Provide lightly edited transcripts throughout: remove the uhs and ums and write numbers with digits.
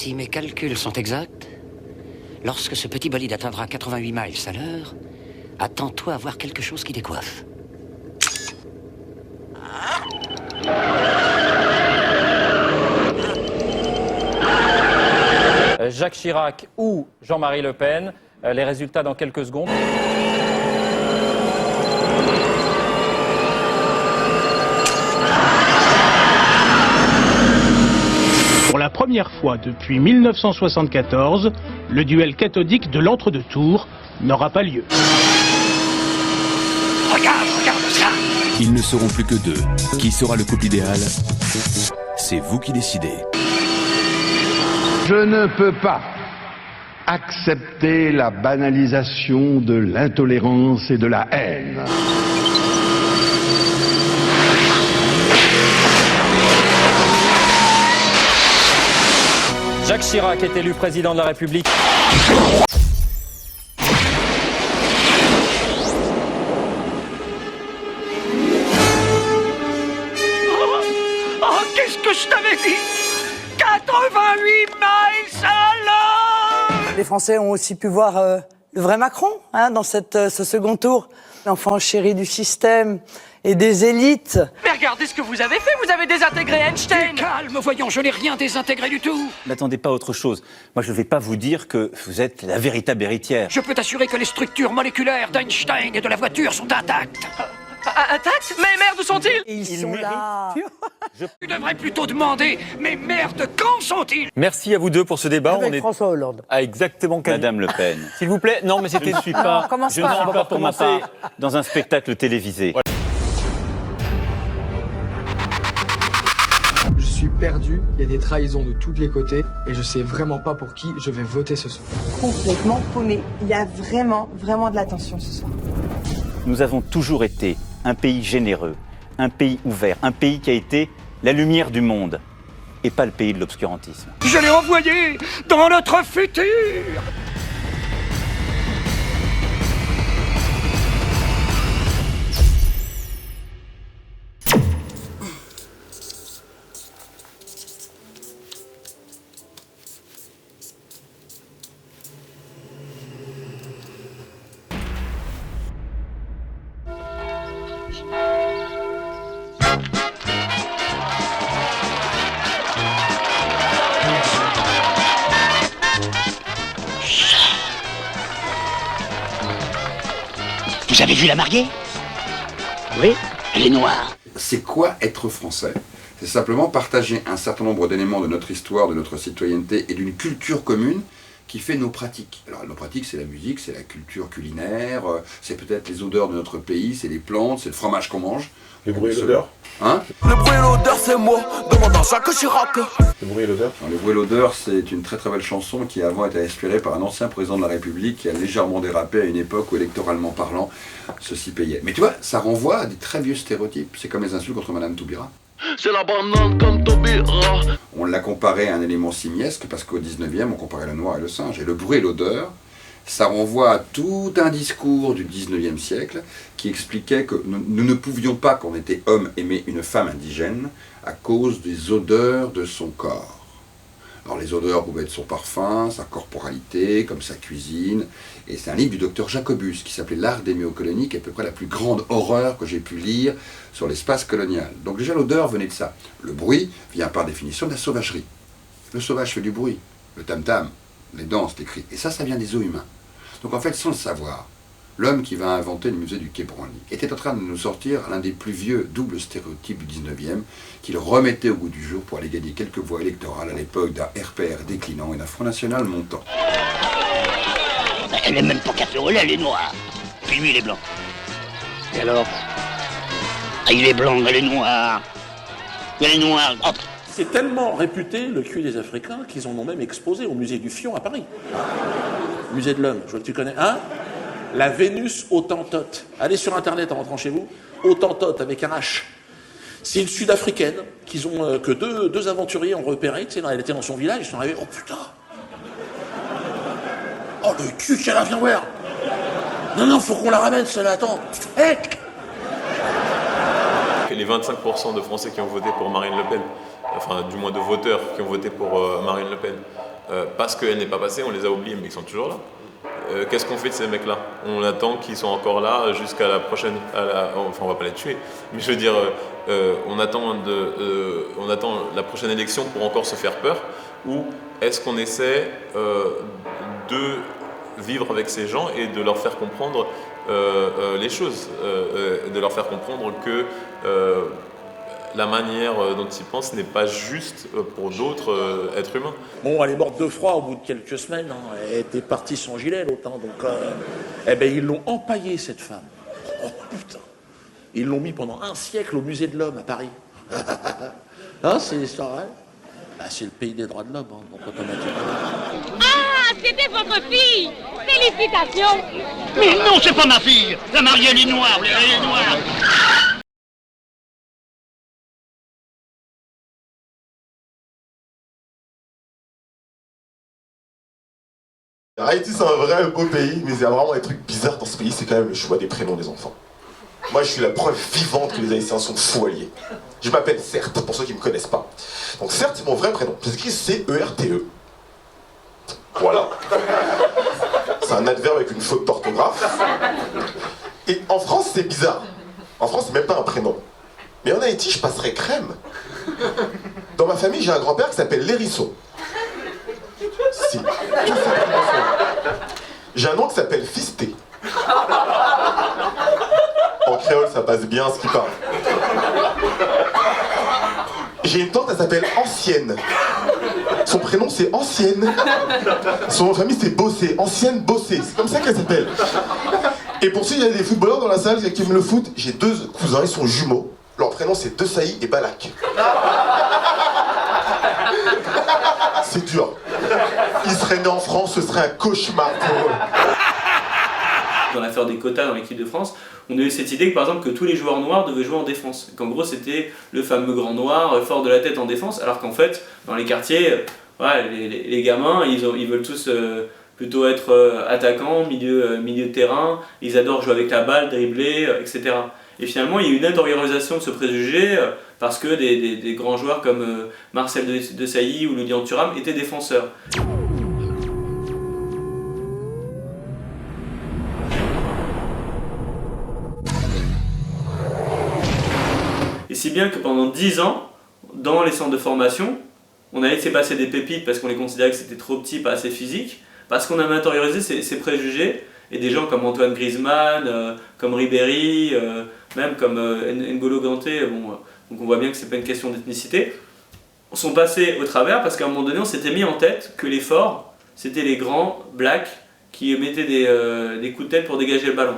Si mes calculs sont exacts, lorsque ce petit bolide atteindra 88 miles à l'heure, attends-toi à voir quelque chose qui décoiffe. Jacques Chirac ou Jean-Marie Le Pen. Les résultats dans quelques secondes. Pour la première fois depuis 1974, le duel cathodique de l'entre-deux-tours n'aura pas lieu. Regarde ça! Ils ne seront plus que deux. Qui sera le couple idéal? C'est vous qui décidez. Je ne peux pas accepter la banalisation de l'intolérance et de la haine. Jacques Chirac est élu président de la République. Oh, qu'est-ce que je t'avais dit? 88 miles à l'heure! Les Français ont aussi pu voir le vrai Macron dans ce second tour. L'enfant chéri du système et des élites. Mais regardez ce que vous avez fait, vous avez désintégré Einstein. Calme, voyons, je n'ai rien désintégré du tout. N'attendez pas autre chose. Moi, je ne vais pas vous dire que vous êtes la véritable héritière. Je peux t'assurer que les structures moléculaires d'Einstein et de la voiture sont intactes. Intacts? Mais merde, où sont-ils? Ils sont là. Tu devrais plutôt demander, mais merde, quand sont-ils? Merci à vous deux pour ce débat. Avec On est François Hollande. à exactement Madame Le Pen. S'il vous plaît, non, mais c'était. Je ne suis pas. commence Je pas. ne suis On va pas pour ma part dans un spectacle télévisé. Je suis perdu, il y a des trahisons de tous les côtés et je sais vraiment pas pour qui je vais voter ce soir. Complètement paumé. Il y a vraiment de la tension ce soir. Nous avons toujours été un pays généreux, un pays ouvert, un pays qui a été la lumière du monde et pas le pays de l'obscurantisme. Je l'ai envoyé dans notre futur. Vous avez vu la mariée? Oui, elle est noire. C'est quoi être français? C'est simplement partager un certain nombre d'éléments de notre histoire, de notre citoyenneté et d'une culture commune qui fait nos pratiques. Alors nos pratiques, c'est la musique, c'est la culture culinaire, c'est peut-être les odeurs de notre pays, c'est les plantes, c'est le fromage qu'on mange. Le bruit et l'odeur. Hein? Le bruit et l'odeur, c'est moi, demandant Jacques Chirac. Le bruit et l'odeur. Le bruit et l'odeur, c'est une très très belle chanson qui avant été inspirée par un ancien président de la République qui a légèrement dérapé à une époque où, électoralement parlant, ceci payait. Mais tu vois, ça renvoie à des très vieux stéréotypes. C'est comme les insultes contre Madame Taubira. C'est la banane comme Taubira. On l'a comparé à un élément simiesque parce qu'au 19e, on comparait le noir et le singe. Et le bruit et l'odeur, ça renvoie à tout un discours du 19e siècle qui expliquait que nous ne pouvions pas, quand on était homme, aimer une femme indigène à cause des odeurs de son corps. Alors les odeurs pouvaient être son parfum, sa corporalité, comme sa cuisine. Et c'est un livre du docteur Jacobus qui s'appelait L'art d'aimer aux colonies, qui est à peu près la plus grande horreur que j'ai pu lire sur l'espace colonial. Donc déjà l'odeur venait de ça. Le bruit vient par définition de la sauvagerie. Le sauvage fait du bruit, le tam-tam, les danses, les cris. Et ça vient des os humains. Donc en fait, sans le savoir, l'homme qui va inventer le musée du Quai Branly était en train de nous sortir l'un des plus vieux doubles stéréotypes du 19e qu'il remettait au goût du jour pour aller gagner quelques voix électorales à l'époque d'un RPR déclinant et d'un Front National montant. Elle est même pas café au lait, elle est noire. Puis lui, il est blanc. Et alors? Ah, il est blanc, elle est noire. Elle est noire. Oh. C'est tellement réputé, le cul des Africains, qu'ils en ont même exposé au musée du Fion à Paris. Musée de l'homme, je vois que tu connais. Hein? La Vénus Hottentote. Allez sur Internet en rentrant chez vous. Hottentote avec un H. C'est une Sud-Africaine que deux aventuriers ont repéré. Tu sais, elle était dans son village, ils sont arrivés. Oh putain! Oh le cul qu'elle a, viens voir! Non, faut qu'on la ramène, celle-là, attends! Hey! Les 25% de Français qui ont voté pour Marine Le Pen, enfin du moins de voteurs qui ont voté pour Marine Le Pen, parce qu'elle n'est pas passée, on les a oubliés, mais ils sont toujours là. Qu'est-ce qu'on fait de ces mecs-là? On attend qu'ils soient encore là jusqu'à la prochaine... enfin, on va pas les tuer, mais je veux dire, on attend la prochaine élection pour encore se faire peur, ou est-ce qu'on essaie de vivre avec ces gens et de leur faire comprendre les choses, de leur faire comprendre que la manière dont ils pensent n'est pas juste pour d'autres êtres humains. Bon, elle est morte de froid au bout de quelques semaines. Hein. Elle était partie sans gilet l'autre. Hein, donc, eh ben, ils l'ont empaillée, cette femme. Oh putain. Ils l'ont mis pendant un siècle au musée de l'homme à Paris. Ah, c'est l'histoire, hein. Bah, c'est le pays des droits de l'homme, hein, donc automatiquement. Ah, c'était votre fille. Félicitations. Mais non, c'est pas ma fille. La mariée, elle est noire, elle est noire. Haïti, c'est un vrai beau pays, mais il y a vraiment des trucs bizarres dans ce pays, c'est quand même le choix des prénoms des enfants. Moi, je suis la preuve vivante que les Haïtiens sont fous alliés. Je m'appelle Certes, pour ceux qui ne me connaissent pas. Donc Certes, c'est mon vrai prénom. C'est écrit C-E-R-T-E. Voilà. C'est un adverbe avec une faute d'orthographe. Et en France, c'est bizarre. En France, c'est même pas un prénom. Mais en Haïti, je passerais crème. Dans ma famille, j'ai un grand-père qui s'appelle L'Hérisseau. Si. J'ai un oncle qui s'appelle Fisté. En créole, ça passe bien ce qui parle. J'ai une tante, elle s'appelle Ancienne. Son prénom, c'est Ancienne. Son nom de famille, c'est Bossé. Ancienne Bossé. C'est comme ça qu'elle s'appelle. Et pour ceux, il y a des footballeurs dans la salle qui aiment le foot. J'ai 2 cousins, ils sont jumeaux. Leur prénom, c'est Desailly et Balak. C'est dur. Ils seraient nés en France, ce serait un cauchemar pour eux. Dans l'affaire des quotas dans l'équipe de France, on a eu cette idée que par exemple que tous les joueurs noirs devaient jouer en défense. Qu'en gros c'était le fameux grand noir fort de la tête en défense, alors qu'en fait dans les quartiers, ouais, les gamins ils veulent tous plutôt être attaquants, milieu de terrain, ils adorent jouer avec la balle, dribbler, etc. Et finalement il y a eu une intériorisation de ce préjugé parce que des grands joueurs comme Marcel Desailly ou Lilian Thuram étaient défenseurs. Et si bien que pendant 10 ans, dans les centres de formation, on a laissé passer des pépites parce qu'on les considérait que c'était trop petit, pas assez physique, parce qu'on avait intériorisé ces préjugés, et des gens comme Antoine Griezmann, comme Ribéry, même comme N'Golo Kanté, bon, donc on voit bien que c'est pas une question d'ethnicité, sont passés au travers parce qu'à un moment donné on s'était mis en tête que les forts, c'était les grands blacks qui mettaient des coups de tête pour dégager le ballon.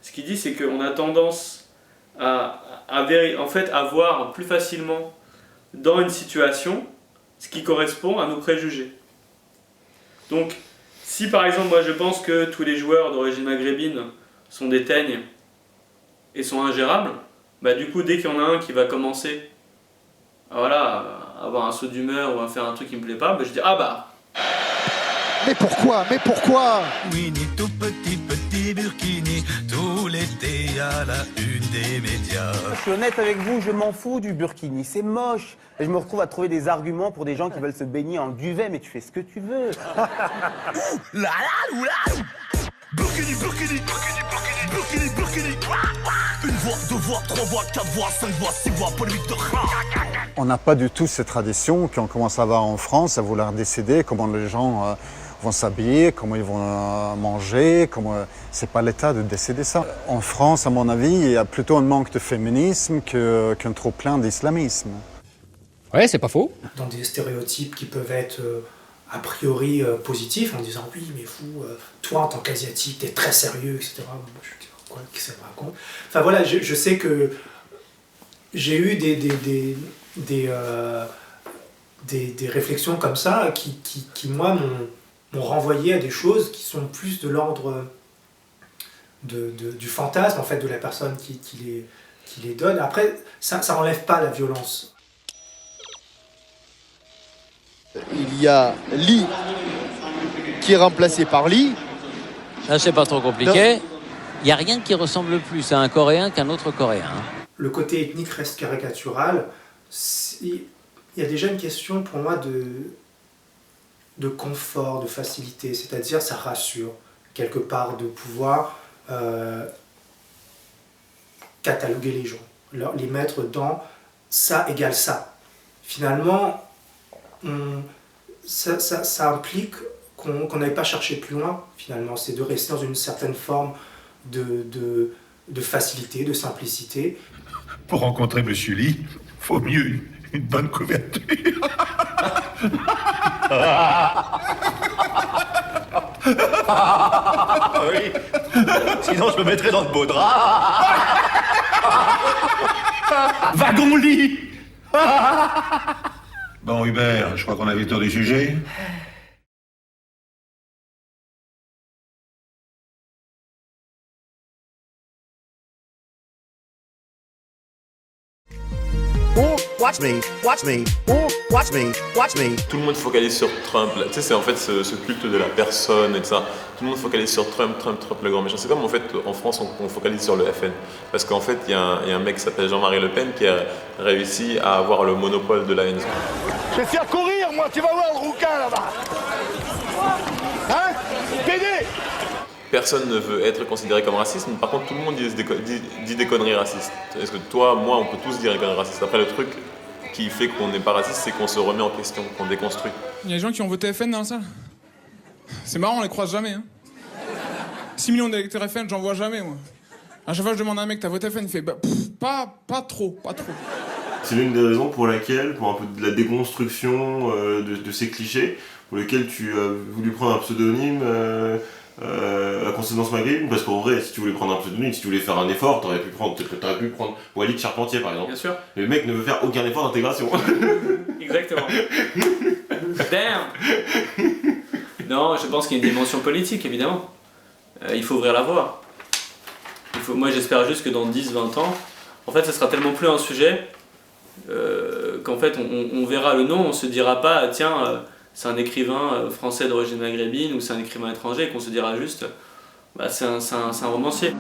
Ce qu'il dit, c'est qu'on a tendance à voir plus facilement dans une situation ce qui correspond à nos préjugés. Donc, si par exemple, moi je pense que tous les joueurs d'origine maghrébine sont des teignes et sont ingérables, bah du coup, dès qu'il y en a un qui va commencer à avoir un saut d'humeur ou à faire un truc qui me plaît pas, bah, je dis ah bah. Mais pourquoi? Mais pourquoi? Winnie, tout petit burkini, tout l'été à la une des médias. Je suis honnête avec vous, je m'en fous du burkini, c'est moche. Et je me retrouve à trouver des arguments pour des gens qui veulent se baigner en duvet, mais tu fais ce que tu veux. Burkini, burkini, burkini, burkini, burkini. Une voix, 2 voix, 3 voix, 4 voix, 5 voix, 6 voix, polémique de rat. On n'a pas du tout ces traditions qu'on commence à avoir en France, à vouloir décider comment les gens vont s'habiller, comment ils vont manger, c'est pas l'État de décider ça. En France, à mon avis, il y a plutôt un manque de féminisme qu'un trop-plein d'islamisme. Ouais, c'est pas faux. Dans des stéréotypes qui peuvent être a priori positifs, en disant oui, mais fou, toi en tant qu'asiatique, t'es très sérieux, etc. Moi, je dis quoi, qu'est-ce que ça me raconte? Enfin voilà, je sais que j'ai eu des réflexions comme ça qui moi, m'ont renvoyé à des choses qui sont plus de l'ordre du fantasme, en fait, de la personne qui les donne. Après, ça n'enlève pas la violence. Il y a Lee qui est remplacé par Lee. Là, c'est pas trop compliqué. Il n'y a rien qui ressemble plus à un Coréen qu'un autre Coréen. Le côté ethnique reste caricatural. Il y a déjà une question pour moi de confort, de facilité, c'est-à-dire ça rassure quelque part de pouvoir cataloguer les gens, les mettre dans ça égale ça. Finalement, ça implique qu'on n'aille pas chercher plus loin, finalement. C'est de rester dans une certaine forme de facilité, de simplicité. Pour rencontrer Monsieur Lee, faut mieux une bonne couverture. Oui. Sinon, je me mettrais dans le beau drap. Wagon lit. Bon, Hubert, je crois qu'on a vu le tour du sujet. Watch me, watch me, watch me, watch me. Tout le monde focalise sur Trump. Tu sais, c'est en fait ce culte de la personne et tout ça. Tout le monde focalise sur Trump, le grand méchant. C'est comme en fait en France on focalise sur le FN. Parce qu'en fait il y a un mec qui s'appelle Jean-Marie Le Pen qui a réussi à avoir le monopole de la haine. Je vais faire courir, moi, tu vas voir le rouquin là-bas. Hein? PD! Personne ne veut être considéré comme raciste, mais par contre tout le monde dit des conneries racistes. Est-ce que toi, moi, on peut tous dire des conneries racistes. Après le truc qui fait qu'on n'est pas raciste, c'est qu'on se remet en question, qu'on déconstruit. Il y a des gens qui ont voté FN dans la salle. C'est marrant, on les croise jamais. Hein. 6 millions d'électeurs FN, j'en vois jamais, moi. À chaque fois, je demande à un mec, t'as voté FN? Il fait, bah, pas trop. C'est l'une des raisons pour laquelle, pour un peu de la déconstruction de ces clichés, pour lesquels tu as voulu prendre un pseudonyme à Consonance Maghrébine, parce qu'en vrai, si tu voulais prendre un pseudonyme, si tu voulais faire un effort, t'aurais pu prendre Walid Charpentier, par exemple. Bien sûr. Mais le mec ne veut faire aucun effort d'intégration. Exactement. Damn. Non, je pense qu'il y a une dimension politique, évidemment. Il faut ouvrir la voie. Moi, j'espère juste que dans 10-20 ans, en fait, ce sera tellement plus un sujet qu'en fait, on verra le nom, on se dira pas, tiens, c'est un écrivain français d'origine maghrébine ou c'est un écrivain étranger, qu'on se dira juste, bah, c'est un romancier.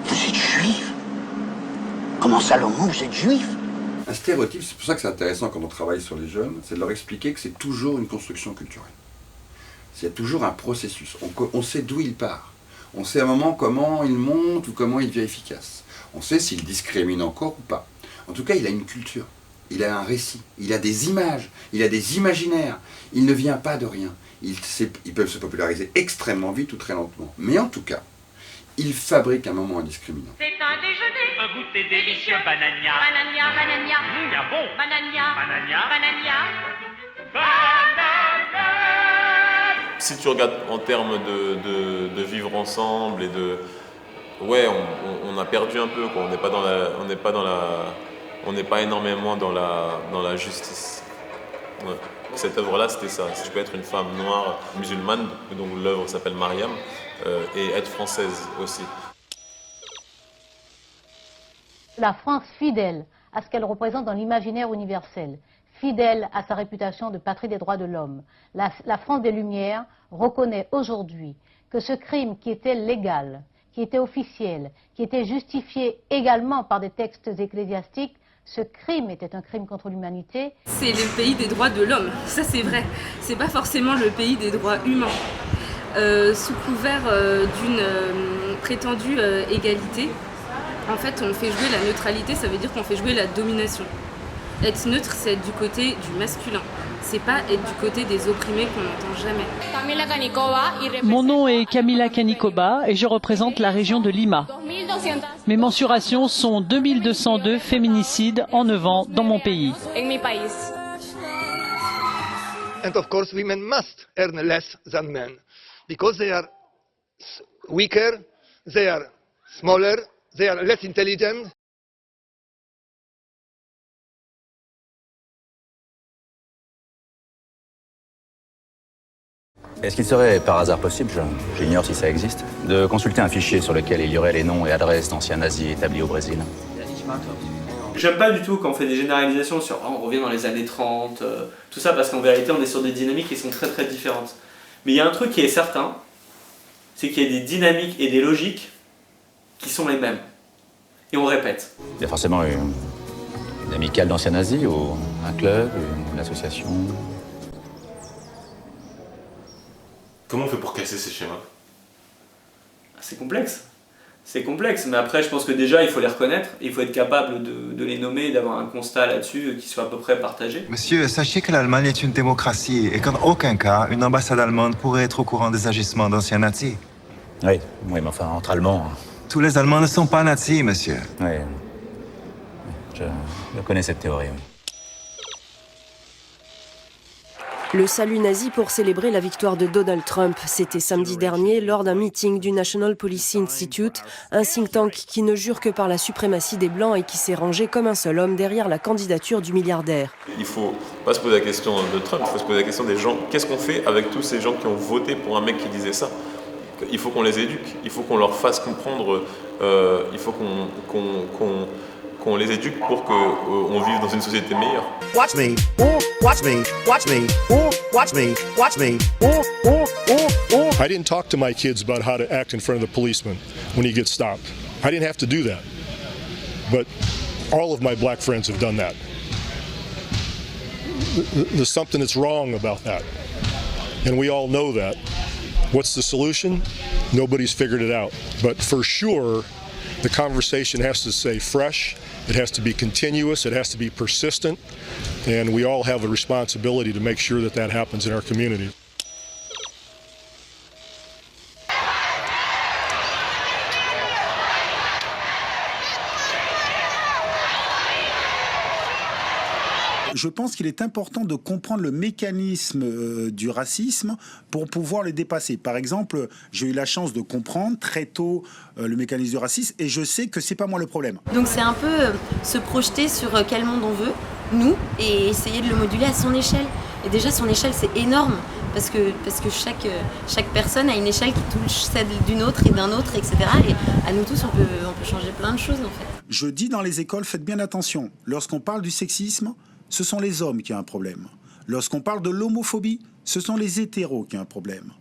Vous êtes juif? Comment ça, Salomon, vous êtes juif? Un stéréotype, c'est pour ça que c'est intéressant quand on travaille sur les jeunes, c'est de leur expliquer que c'est toujours une construction culturelle. Il y a toujours un processus. On sait d'où il part. On sait à un moment comment il monte ou comment il devient efficace. On sait s'il discrimine encore ou pas. En tout cas, il a une culture. Il a un récit, il a des images, il a des imaginaires. Il ne vient pas de rien. Ils peuvent se populariser extrêmement vite ou très lentement. Mais en tout cas, il fabrique un moment indiscriminant. C'est un déjeuner, un goûter délicieux, banania, banania, banania, bien bon, banania, banania, banania. Si tu regardes en termes de vivre ensemble et de... Ouais, on a perdu un peu, quoi. On n'est pas énormément dans la justice. Ouais. Cette œuvre-là, c'était ça. Si tu peux être une femme noire musulmane, donc l'œuvre s'appelle Mariam, et être française aussi. La France fidèle à ce qu'elle représente dans l'imaginaire universel, fidèle à sa réputation de patrie des droits de l'homme, la France des Lumières reconnaît aujourd'hui que ce crime qui était légal, qui était officiel, qui était justifié également par des textes ecclésiastiques, ce crime était un crime contre l'humanité. C'est le pays des droits de l'homme, ça c'est vrai. C'est pas forcément le pays des droits humains. Sous couvert d'une prétendue égalité, en fait on fait jouer la neutralité, ça veut dire qu'on fait jouer la domination. Être neutre, c'est être du côté du masculin. C'est pas être du côté des opprimés qu'on n'entend jamais. Mon nom est Camila Kanikoba et je représente la région de Lima. Mes mensurations sont 2202 féminicides en 9 ans dans mon pays. And of course women must earn less than men because they are weaker, they are smaller, they are less intelligent. Est-ce qu'il serait par hasard possible, j'ignore si ça existe, de consulter un fichier sur lequel il y aurait les noms et adresses d'anciens nazis établis au Brésil? J'aime pas du tout quand on fait des généralisations sur on revient dans les années 30, tout ça, parce qu'en vérité on est sur des dynamiques qui sont très très différentes. Mais il y a un truc qui est certain, c'est qu'il y a des dynamiques et des logiques qui sont les mêmes. Et on répète. Il y a forcément Une amicale d'anciens nazis ou un club, une association? Comment on fait pour casser ces schémas? C'est complexe. C'est complexe, mais après je pense que déjà il faut les reconnaître, il faut être capable de les nommer, d'avoir un constat là-dessus qui soit à peu près partagé. Monsieur, sachez que l'Allemagne est une démocratie et qu'en aucun cas une ambassade allemande pourrait être au courant des agissements d'anciens nazis. Oui, mais enfin entre Allemands... Tous les Allemands ne sont pas nazis, monsieur. Oui, je connais cette théorie. Oui. Le salut nazi pour célébrer la victoire de Donald Trump. C'était samedi dernier lors d'un meeting du National Policy Institute, un think tank qui ne jure que par la suprématie des Blancs et qui s'est rangé comme un seul homme derrière la candidature du milliardaire. Il ne faut pas se poser la question de Trump, il faut se poser la question des gens. Qu'est-ce qu'on fait avec tous ces gens qui ont voté pour un mec qui disait ça? Il faut qu'on les éduque, il faut qu'on leur fasse comprendre, il faut qu'on les éduque pour qu'on vive dans une société meilleure. Watch me, ooh, watch me, watch me, ooh, watch me, watch me, ooh, ooh, ooh, ooh. I didn't talk to my kids about how to act in front of the policeman when he gets stopped. I didn't have to do that. But all of my black friends have done that. There's something that's wrong about that. And we all know that. What's the solution? Nobody's figured it out. But for sure, the conversation has to stay fresh. It has to be continuous, it has to be persistent, and we all have a responsibility to make sure that that happens in our community. Je pense qu'il est important de comprendre le mécanisme du racisme pour pouvoir le dépasser. Par exemple, j'ai eu la chance de comprendre très tôt le mécanisme du racisme et je sais que c'est pas moi le problème. Donc c'est un peu se projeter sur quel monde on veut, nous, et essayer de le moduler à son échelle. Et déjà son échelle c'est énorme parce que chaque personne a une échelle qui touche celle d'une autre et d'un autre, etc. Et à nous tous on peut changer plein de choses en fait. Je dis dans les écoles, faites bien attention. Lorsqu'on parle du sexisme, ce sont les hommes qui ont un problème. Lorsqu'on parle de l'homophobie, ce sont les hétéros qui ont un problème.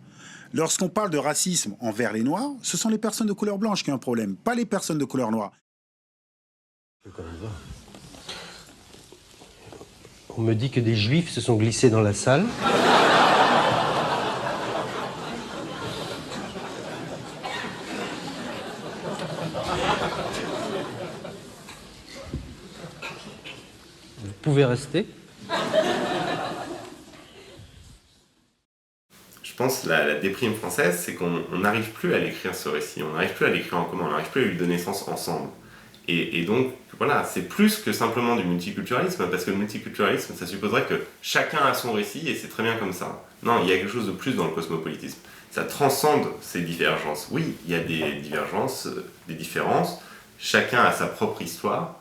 Lorsqu'on parle de racisme envers les Noirs, ce sont les personnes de couleur blanche qui ont un problème, pas les personnes de couleur noire. On me dit que des Juifs se sont glissés dans la salle. Vous pouvez rester. Je pense que la déprime française, c'est qu'on n'arrive plus à l'écrire ce récit, on n'arrive plus à l'écrire en commun, on n'arrive plus à lui donner sens ensemble. Et donc, voilà, c'est plus que simplement du multiculturalisme, parce que le multiculturalisme, ça supposerait que chacun a son récit et c'est très bien comme ça. Non, il y a quelque chose de plus dans le cosmopolitisme. Ça transcende ces divergences. Oui, il y a des divergences, des différences, chacun a sa propre histoire,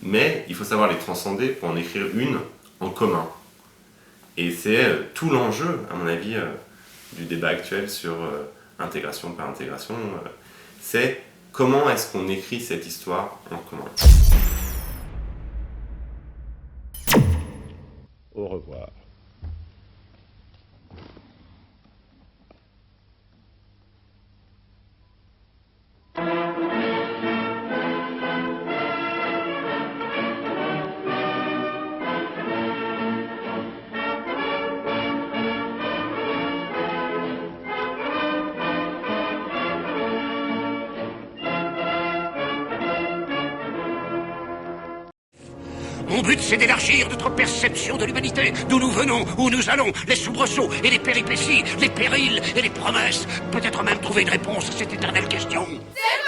mais il faut savoir les transcender pour en écrire une en commun. Et c'est tout l'enjeu, à mon avis, du débat actuel sur intégration par intégration, c'est comment est-ce qu'on écrit cette histoire en commun. Au revoir. Mon but, c'est d'élargir notre perception de l'humanité, d'où nous venons, où nous allons, les soubresauts et les péripéties, les périls et les promesses. Peut-être même trouver une réponse à cette éternelle question. C'est